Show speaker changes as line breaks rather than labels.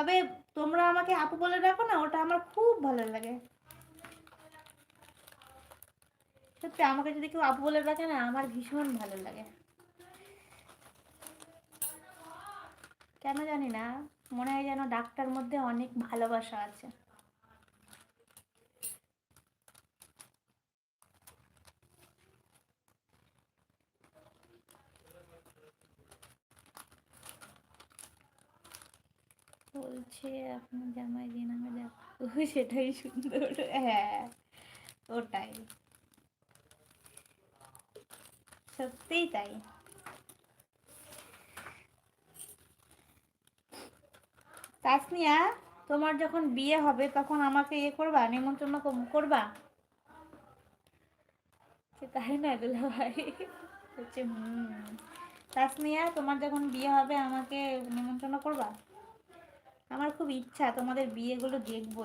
তবে তোমরা আমাকে আপু বলে ডাকো না, ওটা আমার খুব ভালো লাগে। সত্যি আমাকে যদি কেউ আপু বলে ডাকে না, আমার ভীষণ ভালো লাগে। কেন জানি না, মনে হয় যেন ডাকটার মধ্যে অনেক ভালোবাসা আছে। বলছে আপনার জামাই যে নামে ডাকতো সেটাই সুন্দর। হ্যাঁ, ওটাই, সত্যিই তাই। তাসনিয়া, তোমার যখন বিয়ে হবে তখন আমাকে ইয়ে করবা, নিমন্ত্রণ করবা? তাই না দুলা ভাই? হচ্ছে তাসনিয়া, তোমার যখন বিয়ে হবে আমাকে নিমন্ত্রণ করবা? আমার খুব ইচ্ছা তোমাদের বিয়েগুলো দেখবো।